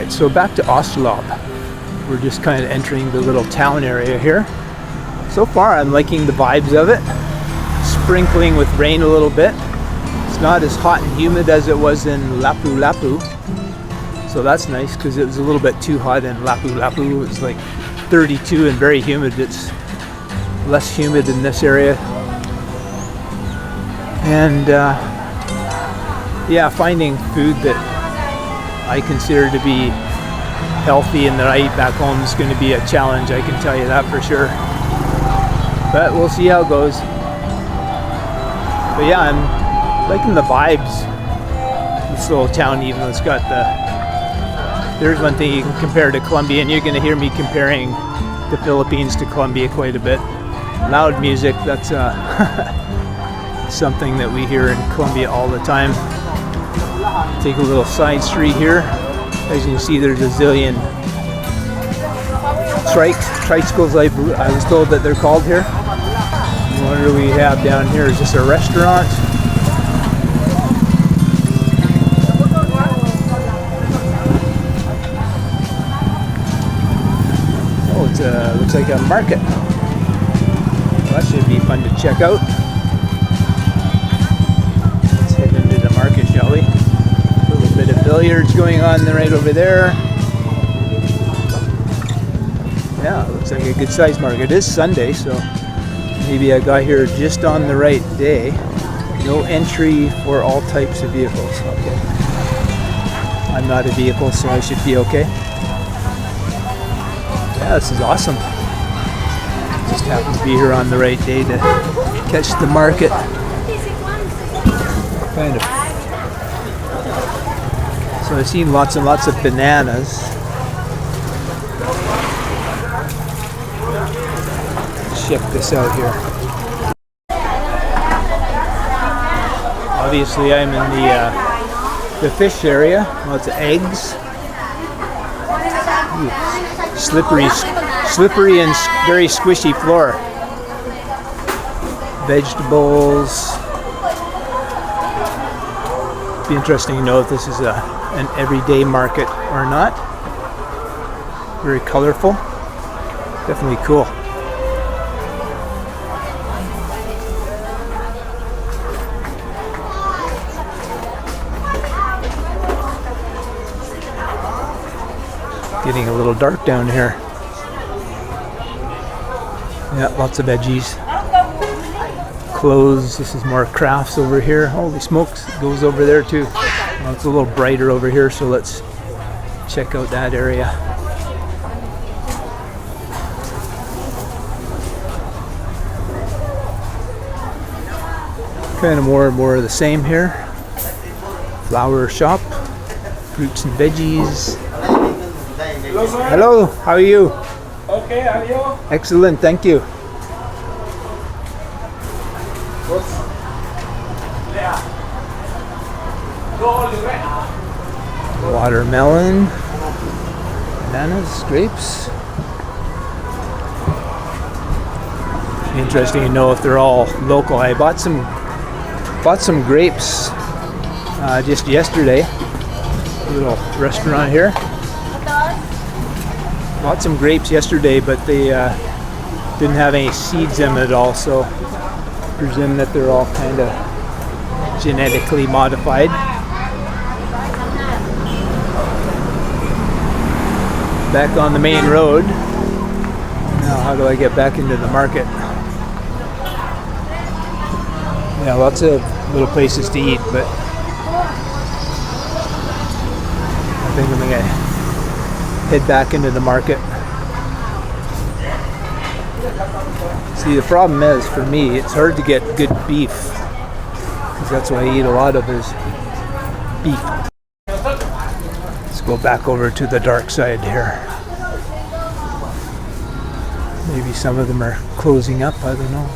Alright, so back to Oslob. We're just kind of entering the little town area here. So far I'm liking the vibes of it. Sprinkling with rain a little bit. It's not as hot and humid as it was in Lapu-Lapu. So that's nice because it was a little bit too hot in Lapu-Lapu. It was like 32 and very humid. It's less humid in this area. And yeah, finding food that I consider to be healthy and that I eat back home is going to be a challenge, I can tell you that for sure. But we'll see how it goes. But yeah, I'm liking the vibes. This little town, even though it's got there's one thing you can compare to Colombia, and you're going to hear me comparing the Philippines to Colombia quite a bit. Loud music, that's something that we hear in Colombia all the time. Take a little side street here. As you can see, there's a zillion tricycles, I was told that they're called here. What do we have down here? Is this a restaurant? Oh, it looks like a market. Well, that should be fun to check out. Let's head into the market, shall we? A little bit of billiards going on right over there. Yeah, it looks like a good sized market. It is Sunday, so maybe I got here just on the right day. No entry for all types of vehicles. Okay. I'm not a vehicle, so I should be okay. Yeah, this is awesome. Just happened to be here on the right day to catch the market. Kind of. So I've seen lots and lots of bananas. Check this out here. Obviously I'm in the fish area. Lots of eggs. Ooh, slippery and very squishy floor. Vegetables. Be interesting to know if this is an everyday market or not. Very colorful. Definitely cool. Getting a little dark down here. Yeah, lots of veggies. Clothes. This is more crafts over here. Holy smokes, it goes over there too. Well, it's a little brighter over here, so let's check out that area. Kind of more and more of the same here. Flower shop. Fruits and veggies. Hello, how are you? Okay, how are you? Excellent, thank you. Watermelon, bananas, grapes. Interesting to know if they're all local. I bought some grapes just yesterday. A little restaurant here. Bought some grapes yesterday, but they didn't have any seeds in them at all, so I presume that they're all kind of genetically modified. Back on the main road. Now how do I get back into the market? Yeah, lots of little places to eat, but I think I'm gonna head back into the market. See, the problem is, for me, it's hard to get good beef, because that's what I eat a lot of is beef. Let's go back over to the dark side here. Maybe some of them are closing up, I don't know.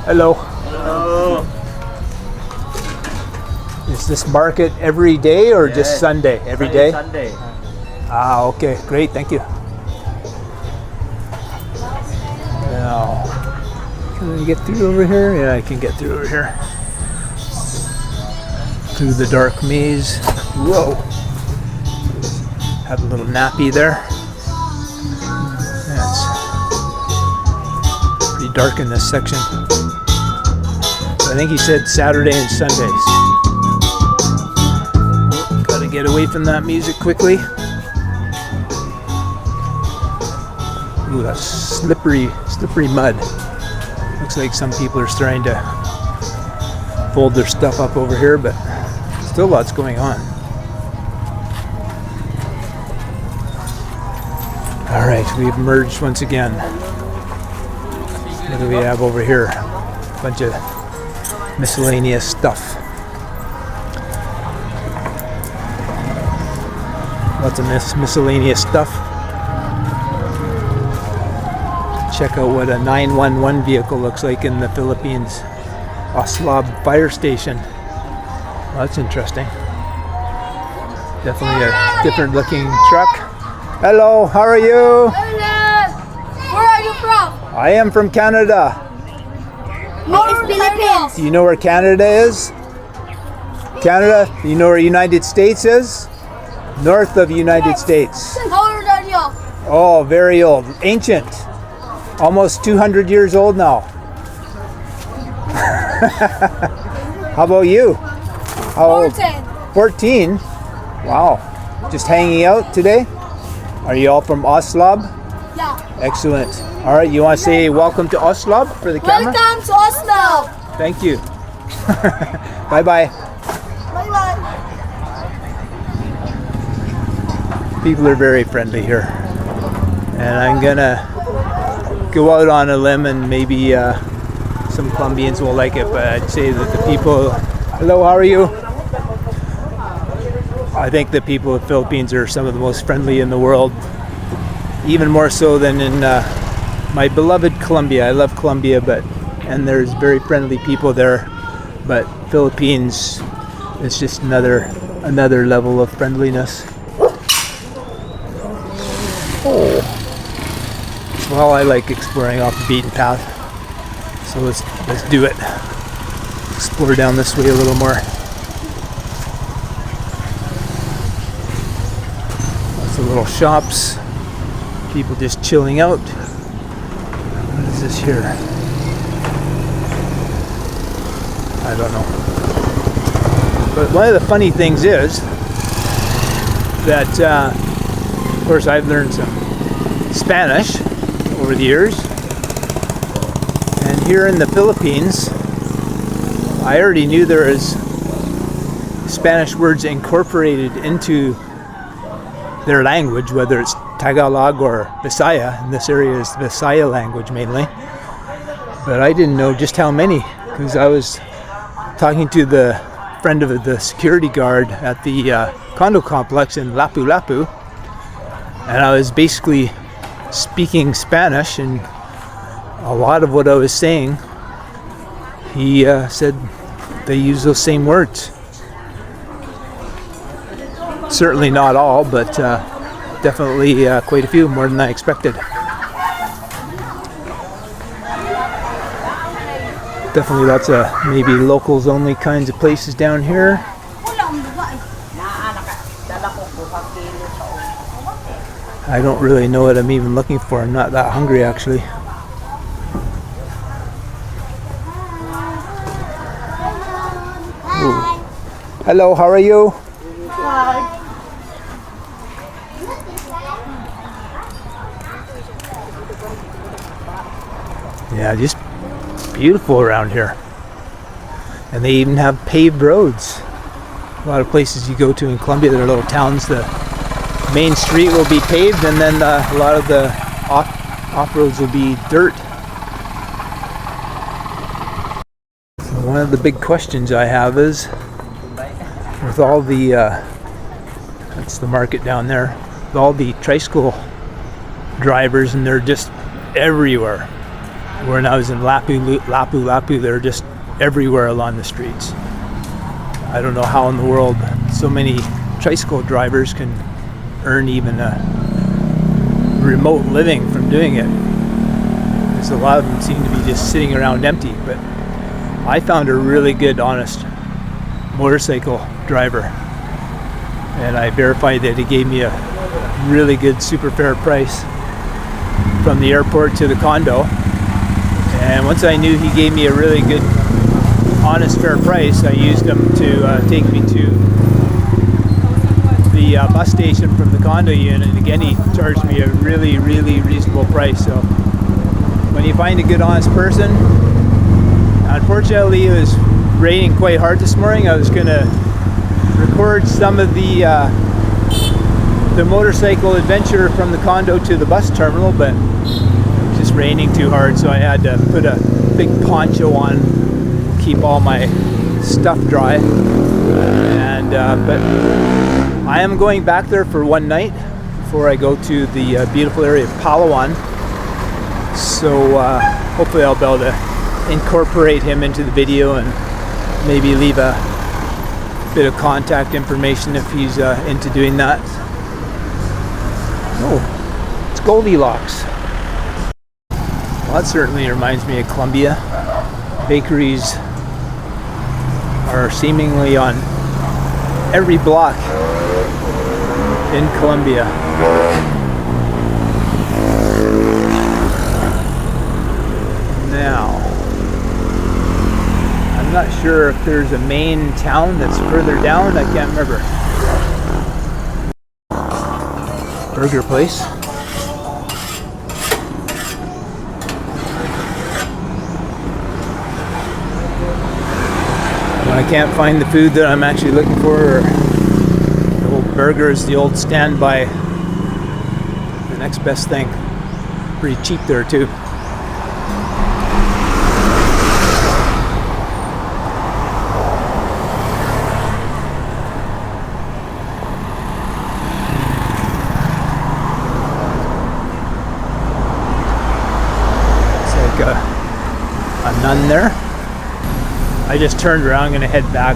Hello. Hello. Is this market every day or just Sunday? Every day? Sunday. Ah, okay, great, thank you. Now, can I get through over here? Yeah, I can get through over here. through the dark maze. Whoa! Have a little nappy there. Yeah, it's pretty dark in this section. I think he said Saturday and Sundays. Gotta get away from that music quickly. Ooh, that's slippery mud. Looks like some people are starting to fold their stuff up over here, but still lots going on. All right, we've merged once again. What do we have over here? A bunch of miscellaneous stuff. Lots of miscellaneous stuff. Check out what a 911 vehicle looks like in the Philippines. Oslob fire station. Well, that's interesting. Definitely a different looking truck. Hello, how are you? Hello. Where are you from? I am from Canada. It's Philippines. Do you know where Canada is? Canada, you know where United States is? North of United States. How old are you? Oh, very old. Ancient. Almost 200 years old now. How about you? How old? 14. 14? Wow. Just hanging out today? Are you all from Oslob? Yeah. Excellent. All right, you want to say welcome to Oslob for the camera? Welcome to Oslo. Thank you. Bye-bye. Bye bye. People are very friendly here. And I'm gonna go out on a limb and maybe some Colombians won't like it, but I'd say that the people, hello, how are you? I think the people of the Philippines are some of the most friendly in the world, even more so than in my beloved Colombia. I love Colombia, and there's very friendly people there, but Philippines is just another level of friendliness. Oh. Well, I like exploring off the beaten path, so let's do it. Explore down this way a little more. Lots of little shops, people just chilling out. What is this here? I don't know. But one of the funny things is that, of course, I've learned some Spanish over the years, and here in the Philippines I already knew there is Spanish words incorporated into their language, whether it's Tagalog or Visaya. In this area is Visaya language mainly, but I didn't know just how many, because I was talking to the friend of the security guard at the condo complex in Lapu-Lapu, and I was basically speaking Spanish, and a lot of what I was saying, he said they use those same words. Certainly not all, but definitely quite a few, more than I expected. Definitely lots of maybe locals only kinds of places down here. I don't really know what I'm even looking for. I'm not that hungry, actually. Ooh. Hello, how are you? Hi. Yeah, just beautiful around here. And they even have paved roads. A lot of places you go to in Colombia, there are little towns, the main street will be paved, and then a lot of the off roads will be dirt. So one of the big questions I have is, with all the that's the market down there, with all the tricycle drivers, and they're just everywhere. When I was in Lapu, they're just everywhere along the streets. I don't know how in the world so many tricycle drivers can earn even a remote living from doing it, because a lot of them seem to be just sitting around empty. But I found a really good, honest motorcycle driver, and I verified that he gave me a really good super fair price from the airport to the condo. And once I knew he gave me a really good honest fair price, I used him to take me to the bus station from the condo unit, and again he charged me a really reasonable price. So when you find a good honest person, unfortunately it was raining quite hard this morning. I was gonna record some of the motorcycle adventure from the condo to the bus terminal, but it was just raining too hard, so I had to put a big poncho on, keep all my stuff dry. And but I am going back there for one night before I go to the beautiful area of Palawan. So hopefully I'll be able to incorporate him into the video and maybe leave a bit of contact information if he's into doing that. Oh, it's Goldilocks. Well, that certainly reminds me of Colombia. Bakeries are seemingly on every block in Colombia. Now, I'm not sure if there's a main town that's further down. I can't remember. Burger place. When I can't find the food that I'm actually looking for, or the old burgers, the old standby, the next best thing. Pretty cheap there too. A nun there. I just turned around, gonna head back,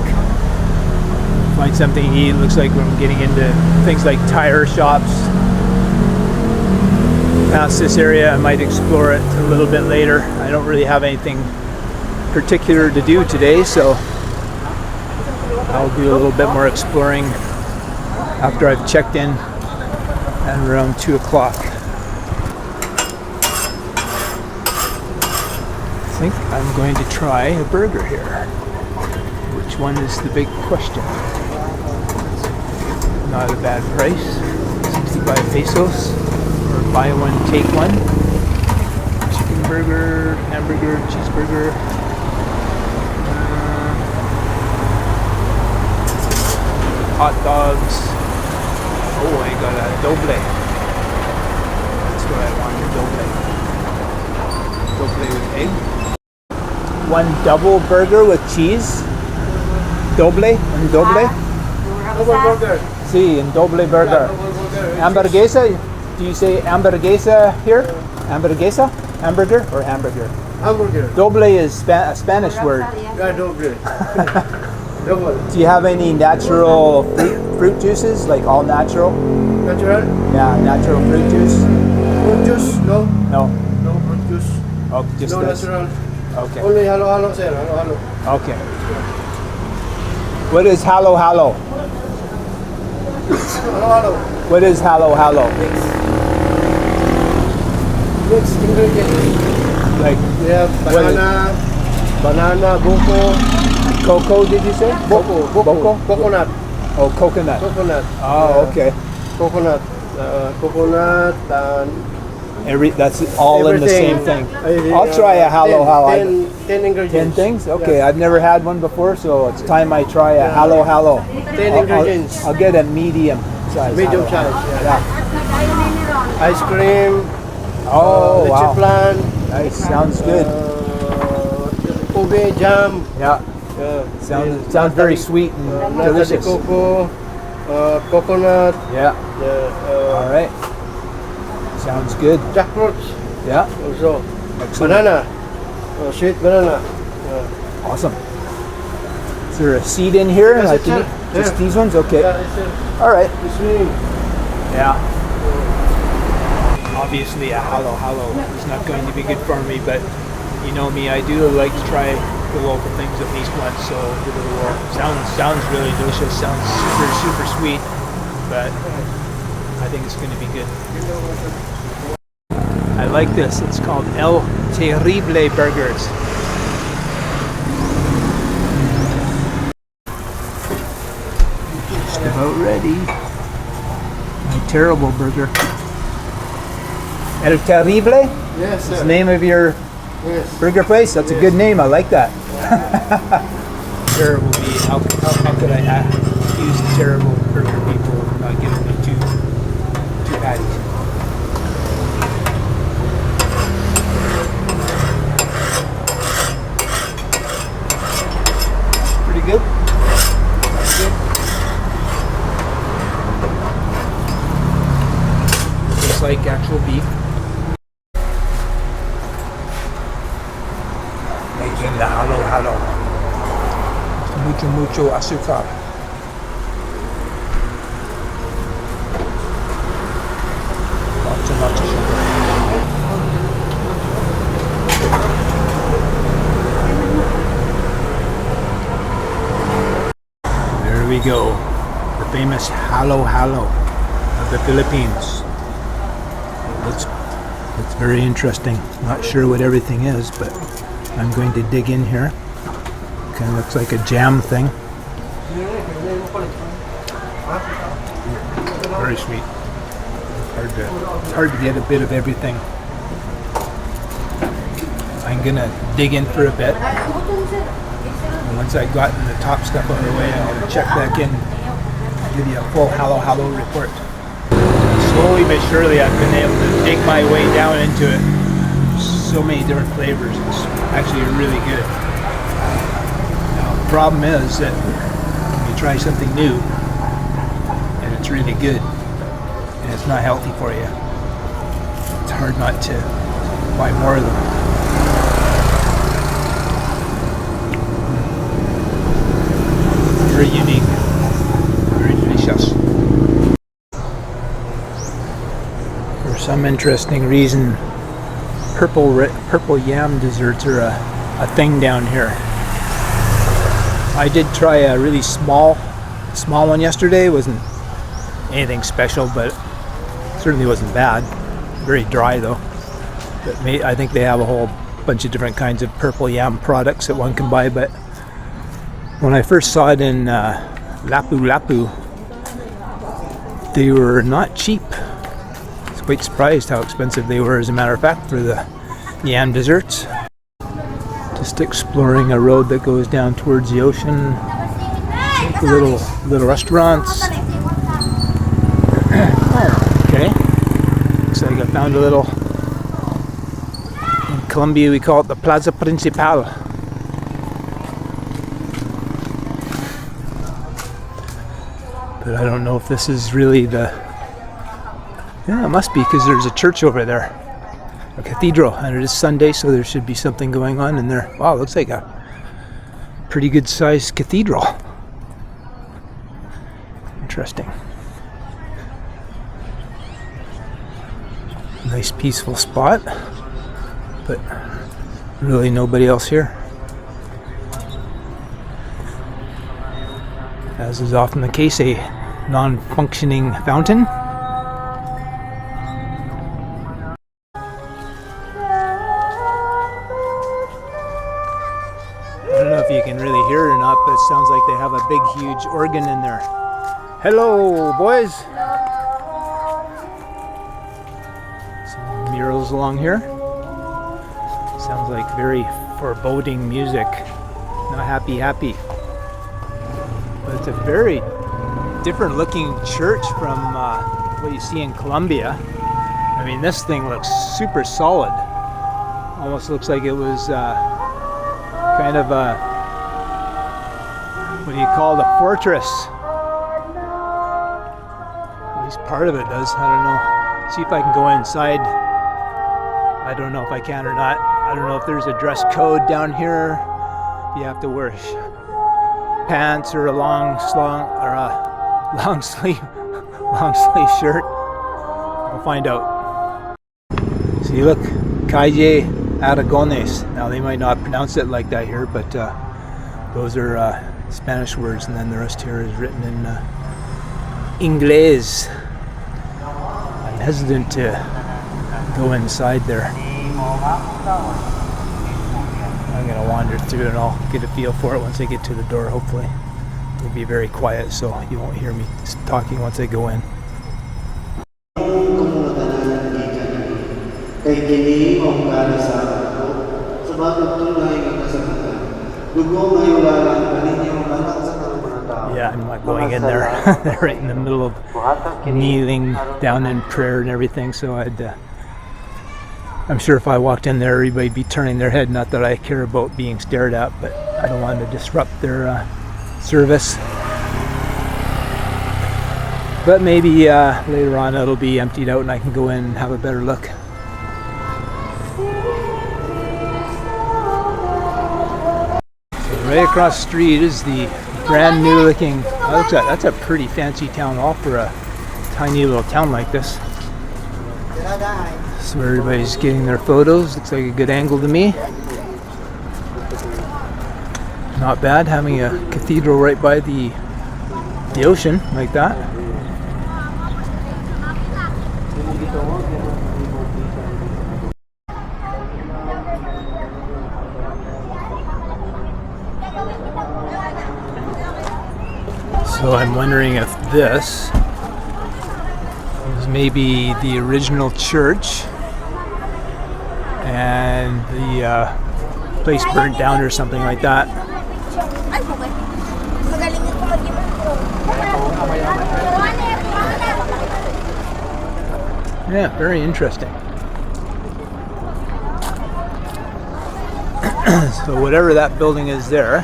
find something to eat. Looks like I'm getting into things like tire shops. Past this area, I might explore it a little bit later. I don't really have anything particular to do today, so I'll do a little bit more exploring after I've checked in at around 2 o'clock. I think I'm going to try a burger here. Which one is the big question? Not a bad price. 65 pesos. Or buy one, take one. Chicken burger, hamburger, cheeseburger. Hot dogs. Oh, I got a doble. That's what I want, a doble. Doble with egg. One double burger with cheese. Doble, un doble. Double burger. Sí, un doble burger. Hamburguesa. Do you say hamburguesa here? Hamburguesa? Hamburger or hamburger? Hamburger. Doble is a Spanish word. Yeah, double. Double. Do you have any natural fruit juices, like all natural? Natural? Yeah, natural fruit juice. Fruit juice? No. No. No fruit juice. Oh, just no this. natural. Okay. Only halo-halo, sir. Halo-halo. Okay. What is halo halo? Halo-halo. What is halo halo? Mixed ingredients. Like We have banana, buko, cocoa? Did you say? boko, coconut, Oh, coconut. coconut. Oh, okay. Coconut, coconut, and That's all in the same thing. I'll try a halo halo. 10 ingredients. 10 things? Okay, Yeah. I've never had one before, so it's time I try a halo halo. 10 ingredients. I'll get a medium size. Medium halo. size, yeah. Yeah. Ice cream, Oh, leche wow. flan, Nice. Sounds good. ube jam. Yeah. Sounds very sweet and Nata de delicious. coco, coconut, Yeah. All right. Sounds good. jackfruits Yeah. also, Excellent. banana, sweet banana. Awesome. Is there a seed in here? Yes, I it's can a- eat just yeah. these ones? Okay. All right. It's me. Yeah. Obviously, a halo halo is not going to be good for me, but you know me, I do like to try the local things at least once, so give it a whirl. Sounds really delicious. Sounds super sweet, but I think it's going to be good. I like this. It's called El Terrible Burgers. Just about ready. My terrible burger. El Terrible? Yes, That's sir. the name of your Yes. burger place? That's a good name. I like that. Terrible be. How could I accuse terrible burger people of not giving me two patties? Pretty good. Just like actual beef. Making the halo. Mucho azúcar. Lots and lots of sugar. There we go. The famous halo of the Philippines. It's very interesting. Not sure what everything is, but I'm going to dig in here. Kind of looks like a jam thing. Very sweet. It's hard to get a bit of everything. I'm gonna dig in for a bit. And once I've gotten the top stuff out of the way, I'm gonna check back in and give you a full halo report. Slowly but surely I've been able to dig my way down into it. So many different flavors. It's actually really good. Now, the problem is that when you try something new and it's really good and it's not healthy for you, it's hard not to buy more of them. Very unique, very delicious. For some interesting reason, purple yam desserts are a thing down here. I did try a really small one yesterday. It wasn't anything special, but certainly wasn't bad. Very dry though. But I think they have a whole bunch of different kinds of purple yam products that one can buy. But when I first saw it in Lapu, they were not cheap. Quite surprised how expensive they were, as a matter of fact, for the yam desserts. Just exploring a road that goes down towards the ocean. Little restaurants. Okay. Looks like I found a little. In Colombia, we call it the Plaza Principal. But I don't know if this is really the. Yeah, it must be, because there's a church over there, a cathedral, and it is Sunday, so there should be something going on in there. Wow, looks like a pretty good sized cathedral. Interesting. Nice peaceful spot, but really nobody else here. As is often the case, a non-functioning fountain. I don't know if you can really hear it or not, but it sounds like they have a big, huge organ in there. Hello, boys. Some murals along here. Sounds like very foreboding music. Not happy. But it's a very different looking church from what you see in Colombia. I mean, this thing looks super solid. Almost looks like it was kind of a, what do you call it, a fortress. At least part of it does. I don't know. See if I can go inside. I don't know if I can or not. I don't know if there's a dress code down here. You have to wear pants or a long sleeve shirt. I'll find out. See, look, Calle Aragones. Now they might not pronounce it like that here, but those are Spanish words, and then the rest here is written in Inglés. I'm hesitant to go inside there. I'm going to wander through and I'll get a feel for it once I get to the door, hopefully. It'll be very quiet, so you won't hear me talking once I go in. Yeah, I'm not going in there. They're right in the middle of kneeling down in prayer and everything, so I'm sure if I walked in there, everybody'd be turning their head. Not that I care about being stared at, but I don't want to disrupt their service. But maybe later on it'll be emptied out and I can go in and have a better look. So right across the street is the brand new looking, that's a pretty fancy town hall for a tiny little town like this. So everybody's getting their photos. Looks like a good angle to me. Not bad having a cathedral right by the ocean like that. So I'm wondering if this is maybe the original church and the place burnt down or something like that. Yeah, very interesting. So whatever that building is there,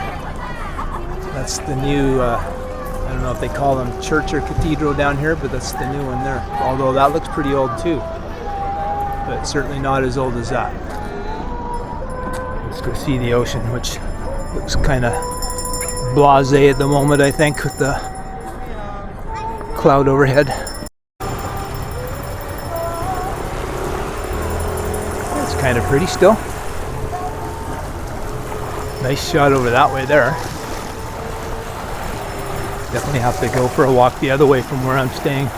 that's the new, I don't know if they call them church or cathedral down here, but that's the new one there. Although that looks pretty old too, but certainly not as old as that. Let's go see the ocean, which looks kind of blasé at the moment, I think, with the cloud overhead. It's kind of pretty still. Nice shot over that way there. Definitely have to go for a walk the other way from where I'm staying.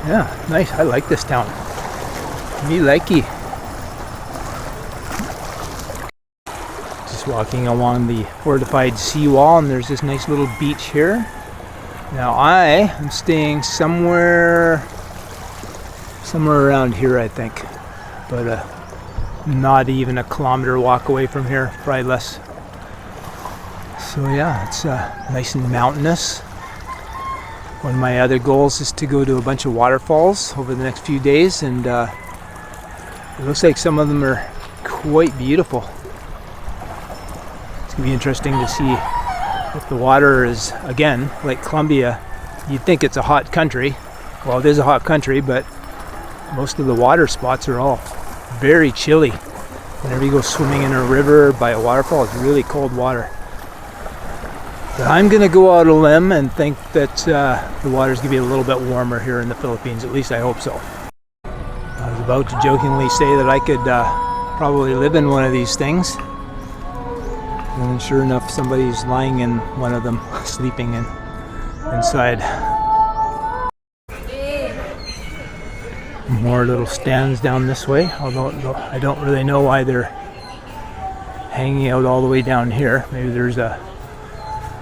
Yeah, nice. I like this town. Me likey. Just walking along the fortified seawall, and there's this nice little beach here. Now I am staying somewhere around here, I think, but not even a kilometer walk away from here, probably less. So yeah, it's nice and mountainous. One of my other goals is to go to a bunch of waterfalls over the next few days, and it looks like some of them are quite beautiful. It's going to be interesting to see if the water is, again, like Colombia. You'd think it's a hot country. Well, it is a hot country, but most of the water spots are all very chilly. Whenever you go swimming in a river by a waterfall, it's really cold water. But I'm going to go out on a limb and think that the water's going to be a little bit warmer here in the Philippines. At least I hope so. I was about to jokingly say that I could probably live in one of these things. And then sure enough, somebody's lying in one of them, sleeping inside. More little stands down this way, although I don't really know why they're hanging out all the way down here. Maybe there's a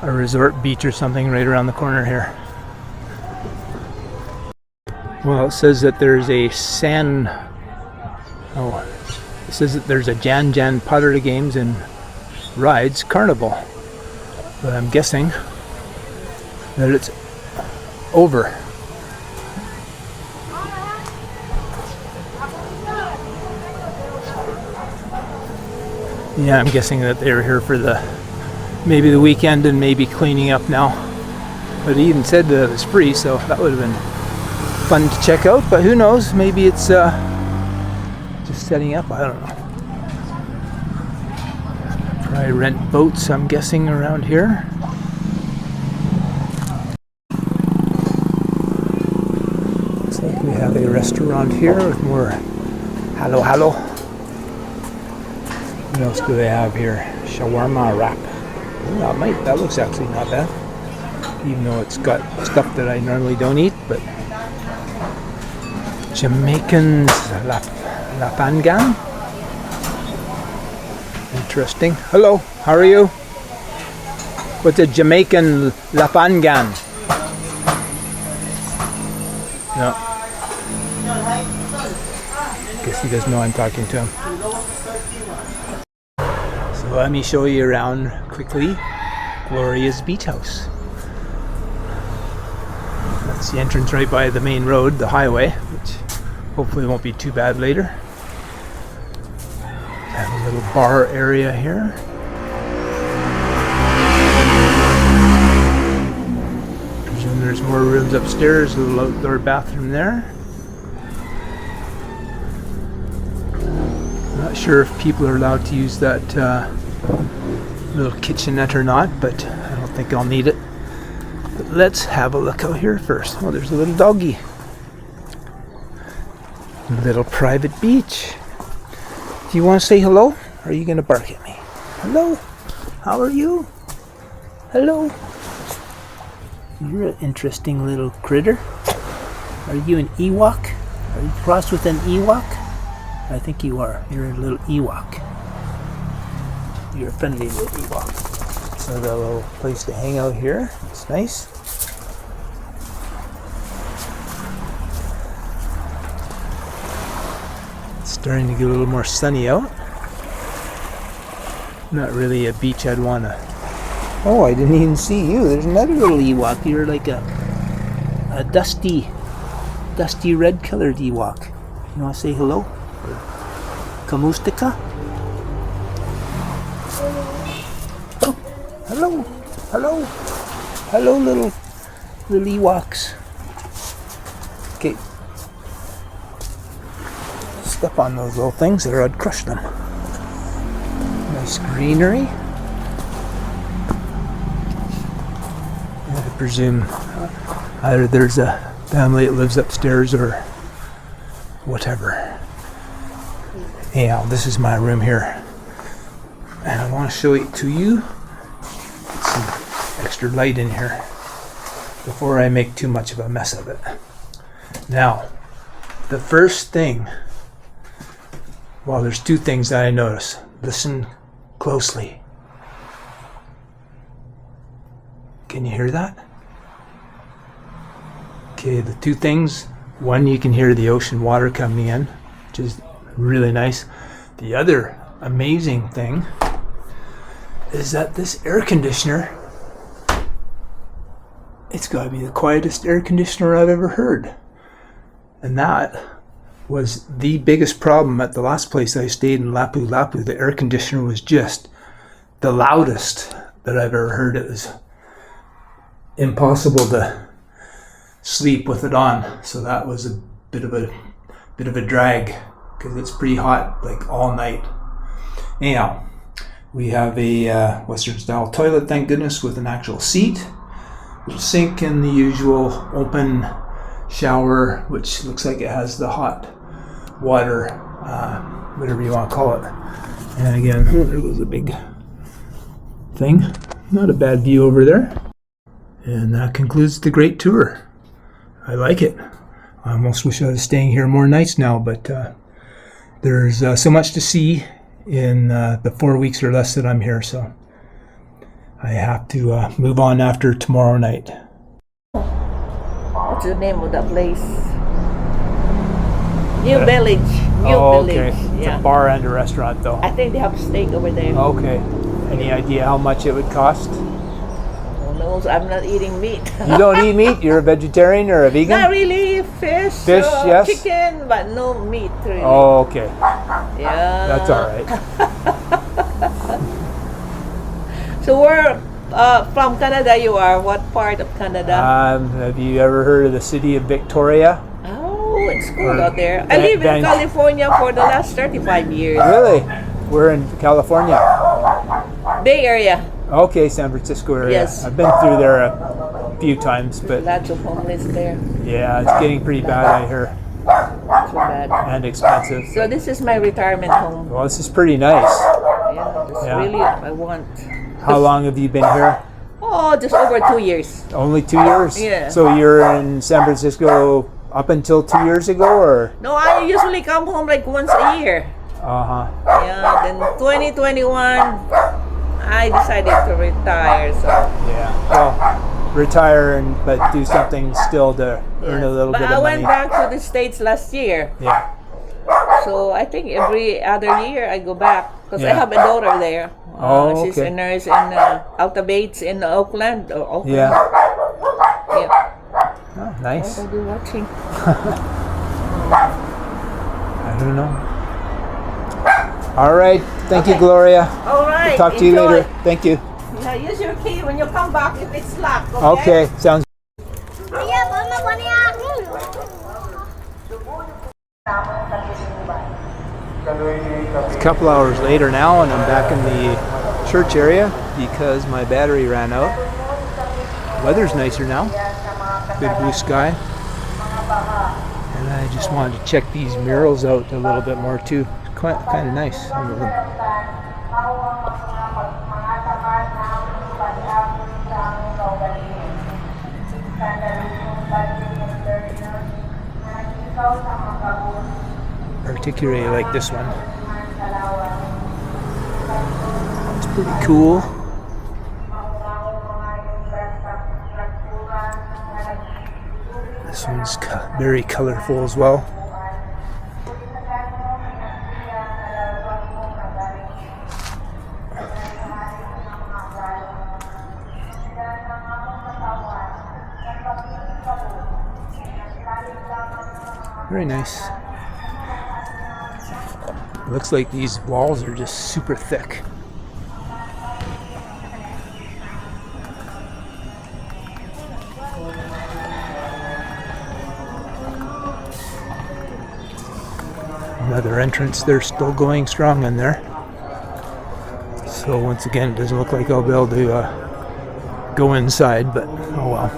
resort beach or something right around the corner here. Well, it says that there's a it says that there's a Jan Jan Pottery Games and Rides Carnival, but I'm guessing that it's over. Yeah, I'm guessing that they were here for maybe the weekend and maybe cleaning up now. But he even said that it was free, so that would have been fun to check out. But who knows? Maybe it's just setting up. I don't know. Probably rent boats, I'm guessing, around here. Looks like we have a restaurant here with more halo halo. What else do they have here? Shawarma wrap. Oh, that looks actually not bad. Even though it's got stuff that I normally don't eat, but Jamaican lapangan. Interesting. Hello, how are you? What's a Jamaican lapangan? No. Guess he doesn't know I'm talking to him. So let me show you around quickly Gloria's Beach House. That's the entrance right by the main road, the highway, which hopefully won't be too bad later. Have a little bar area here. Presume there's more rooms upstairs, a little outdoor bathroom there. Not sure if people are allowed to use that little kitchenette or not, but I don't think I'll need it. But let's have a look out here first. Oh, there's a little doggy. Little private beach. Do you want to say hello? Or are you going to bark at me? Hello? How are you? Hello? You're an interesting little critter. Are you an Ewok? Are you crossed with an Ewok? I think you are. You're a little Ewok. You're a friendly little Ewok. So got a little place to hang out here. It's nice. It's starting to get a little more sunny out. Not really a beach I'd want to... Oh, I didn't even see you. There's another little Ewok. You're like a dusty red colored Ewok. You want to say hello? Kamustika? Oh, hello. Hello. Hello, little Ewoks. Okay. Step on those little things or I'd crush them. Nice greenery. I presume either there's a family that lives upstairs or whatever. Anyhow, this is my room here. And I want to show it to you. Get some extra light in here before I make too much of a mess of it. Now, the first thing, well, there's two things that I notice. Listen closely. Can you hear that? Okay, the two things. One, you can hear the ocean water coming in, which is really nice. The other amazing thing is that this air conditioner, it's got to be the quietest air conditioner I've ever heard. And that was the biggest problem at the last place I stayed in Lapu-Lapu. The air conditioner was just the loudest that I've ever heard. It was impossible to sleep with it on. So that was a bit of a drag because it's pretty hot like all night. Anyhow, we have a Western style toilet, thank goodness, with an actual seat, with a sink and the usual open shower, which looks like it has the hot water, whatever you want to call it. And again, there goes a big thing. Not a bad view over there. And that concludes the great tour. I like it. I almost wish I was staying here more nights now, but there's so much to see in the 4 weeks or less that I'm here, so I have to move on after tomorrow night. What's the name of that place? New Village. New Village. Okay. It's Yeah. a bar and a restaurant, though. I think they have steak over there. Okay. Any idea how much it would cost? Who knows? I'm not eating meat. You don't eat meat? You're a vegetarian or a vegan? Not really. Fish. Fish, yes. Chicken, but no meat really. Oh, okay. Yeah. That's all right. So where from Canada you are? What part of Canada? Have you ever heard of the city of Victoria? Oh, it's cool or out there. I live in California for the last 35 years. Really? We're in California. Bay Area. Okay, San Francisco area. Yes. I've been through there a few times, but Lots of homeless there. yeah, it's getting pretty bad, I hear, Too bad. and expensive. So this is my retirement home. Well, this is pretty nice. Yeah. Really, I want. How long have you been here? Oh, just over 2 years. Only 2 years? Yeah. So you're in San Francisco up until 2 years ago, or? No, I usually come home like once a year. Uh-huh. Yeah, then 2021, I decided to retire. So. Yeah. Well, retire but do something still to earn a little But bit I of went money. back to the States last year. Yeah. So I think every other year I go back because I Yeah. have a daughter there. Oh, She's okay. a nurse in Alta Bates in Oakland. Yeah. Yeah. Oh, nice. What are you watching? I don't know. All right. Thank you, Gloria. All right. Talk to you enjoy. later. Thank you. Yeah, use your key when you come back if it's locked. Okay. Sounds It's a couple hours later now, and I'm back in the church area because my battery ran out. Weather's nicer now. Good blue sky. And I just wanted to check these murals out a little bit more too. Kind of nice, some of them. Particularly like this one. It's pretty cool. This one's very colorful as well. Very nice. It looks like these walls are just super thick. Another entrance, they're still going strong in there. So once again, it doesn't look like I'll be able to go inside, but oh well.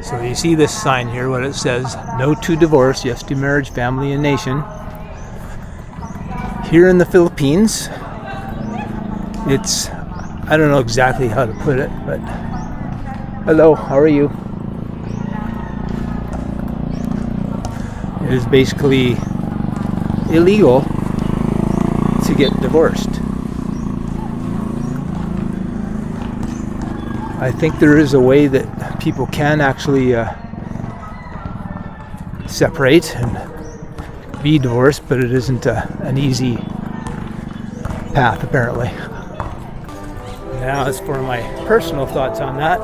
So you see this sign here, what it says, no to divorce, yes to marriage, family, and nation. Here in the Philippines, it's, I don't know exactly how to put it, but hello, how are you? It is basically illegal to get divorced. I think there is a way that people can actually separate and be divorced, but it isn't an easy path apparently. Now as for my personal thoughts on that,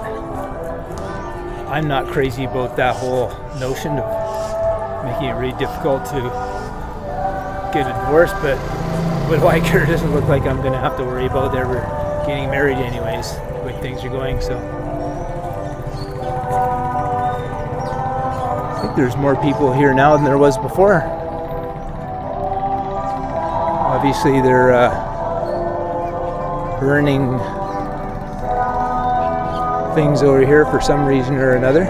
I'm not crazy about that whole notion of making it really difficult to get a divorce, but what do I care? It doesn't look like I'm going to have to worry about ever getting married anyways, the way things are going, so. I think there's more people here now than there was before. Obviously they're burning things over here for some reason or another.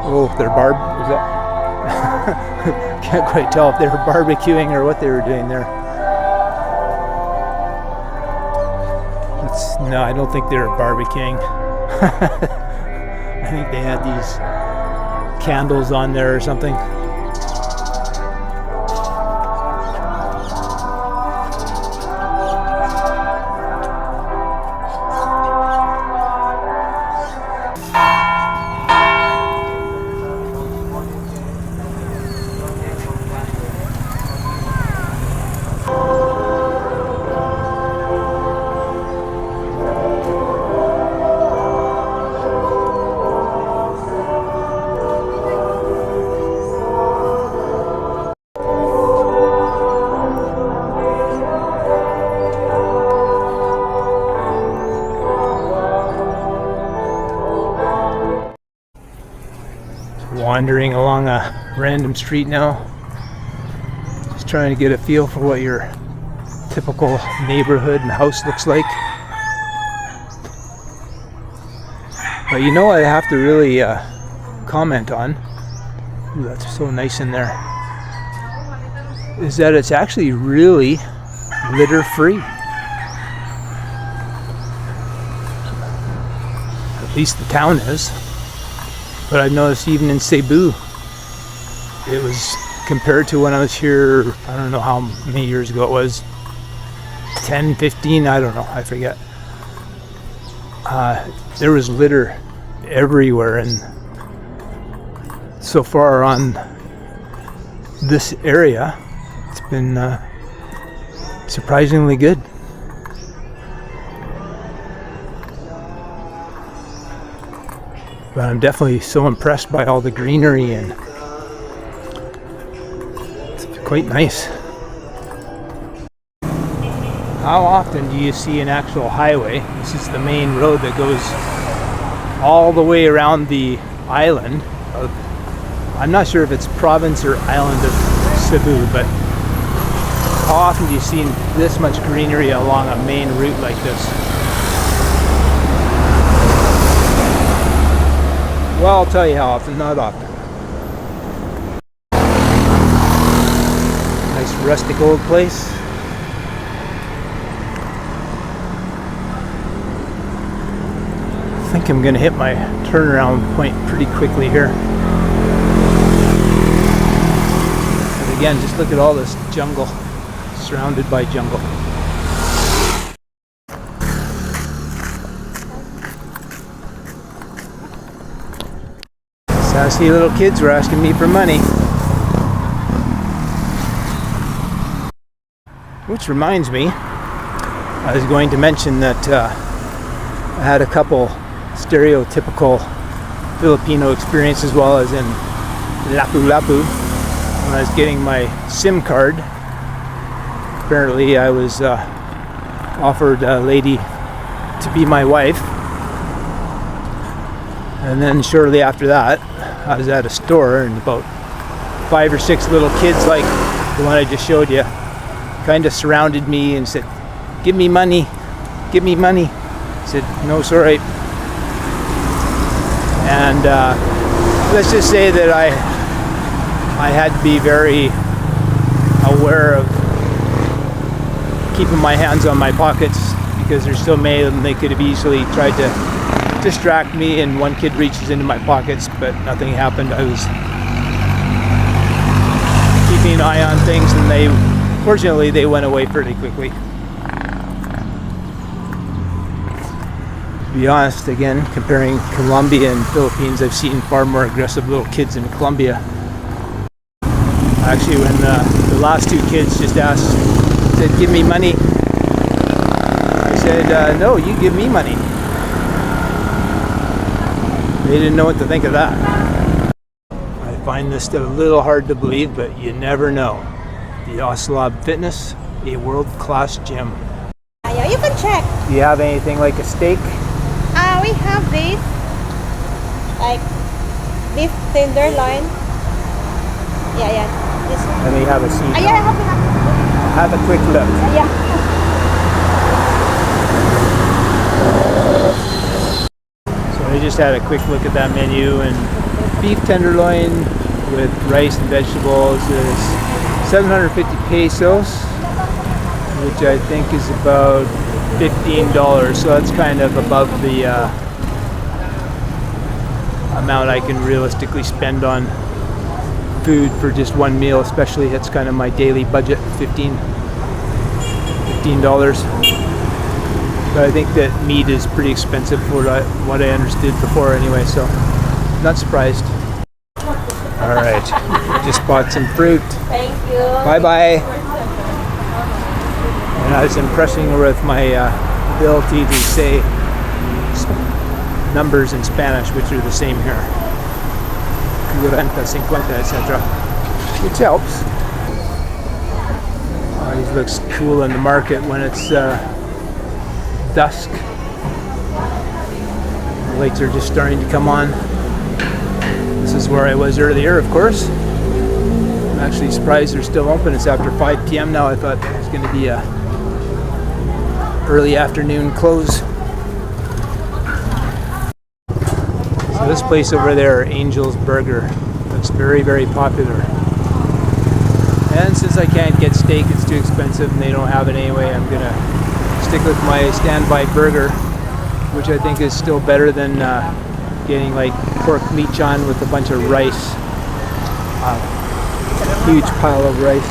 Oh, they're is that? Can't quite tell if they were barbecuing or what they were doing there. No, I don't think they were barbecuing. I think they had these candles on there or something. Wandering along a random street now, just trying to get a feel for what your typical neighborhood and house looks like. But you know what I have to really comment on? Ooh, that's so nice in there. is that it's actually really litter free. At least the town is. But I've noticed even in Cebu, it was, compared to when I was here, I don't know how many years ago it was, 10, 15, I don't know, I forget. There was litter everywhere, and so far on this area, it's been surprisingly good. But I'm definitely so impressed by all the greenery, and it's quite nice. How often do you see an actual highway? This is the main road that goes all the way around the island of, I'm not sure if it's province or island of Cebu, but how often do you see this much greenery along a main route like this? Well, I'll tell you how often, not often. Nice rustic old place. I think I'm going to hit my turnaround point pretty quickly here. But again, just look at all this jungle, surrounded by jungle. Sassy little kids were asking me for money. Which reminds me, I was going to mention that I had a couple stereotypical Filipino experience, as well as in Lapu-Lapu. When I was getting my SIM card, apparently I was offered a lady to be my wife, and then shortly after that I was at a store, and about 5 or 6 little kids like the one I just showed you kind of surrounded me and said, "Give me money, give me money." I said, "No, sorry." And let's just say that I had to be very aware of keeping my hands on my pockets, because there's so many of them. They could have easily tried to distract me, and one kid reaches into my pockets, but nothing happened. I was keeping an eye on things, and fortunately they went away pretty quickly. To be honest, again, comparing Colombia and Philippines, I've seen far more aggressive little kids in Colombia. Actually, when the last 2 kids just said, "Give me money," I said, "No, you give me money." They didn't know what to think of that. I find this a little hard to believe, but you never know. The Oslob Fitness, a world-class gym. Yeah, you can check. Do you have anything like a steak? We have this, like beef tenderloin. Yeah, this one. Let me have a seat. Yeah, I have. Have a quick look. Yeah. So I just had a quick look at that menu, and beef tenderloin with rice and vegetables is 750 pesos, which I think is about $15. So that's kind of above the amount I can realistically spend on food for just one meal, especially it's kind of my daily budget, $15. But I think that meat is pretty expensive for what I understood before anyway, so not surprised. All right, just bought some fruit. Thank you. Bye bye. And I was impressing her with my ability to say numbers in Spanish, which are the same here. 40, 50, etc. Which helps. Always looks cool in the market when it's dusk. The lights are just starting to come on. This is where I was earlier, of course. I'm actually surprised they're still open. It's after 5 p.m. now. I thought it was going to be a early afternoon close. So this place over there, Angel's Burger, looks very, very popular. And since I can't get steak, it's too expensive and they don't have it anyway, I'm gonna stick with my standby burger, which I think is still better than getting like pork minchan with a bunch of rice. A huge pile of rice.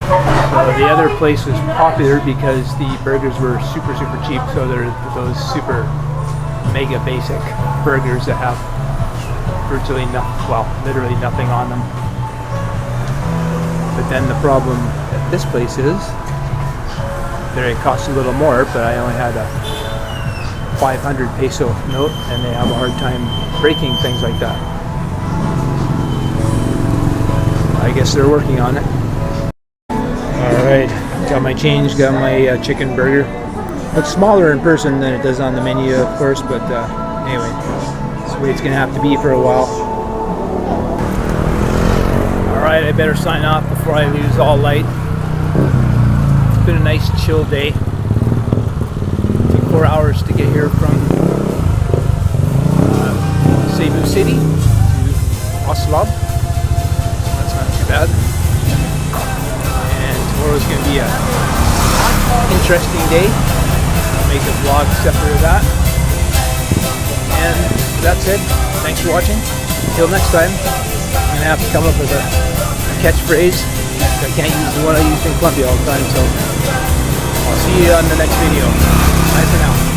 So the other place was popular because the burgers were super cheap, so they're those super mega basic burgers that have virtually nothing, well, literally nothing on them. But then the problem at this place is that it costs a little more, but I only had a 500 peso note and they have a hard time breaking things like that. I guess they're working on it. Alright, got my change, got my chicken burger. Looks smaller in person than it does on the menu, of course, but anyway, that's the way it's going to have to be for a while. Alright, I better sign off before I lose all light. It's been a nice chill day. It took 4 hours to get here from Cebu City to Oslob. That's not too bad. And tomorrow's going to be an interesting day. I'll make a vlog separate of that. And that's it. Thanks for watching. Until next time, I'm going to have to come up with a catchphrase. I can't use the one I used in Colombia all the time, so I'll see you on the next video. Bye for now.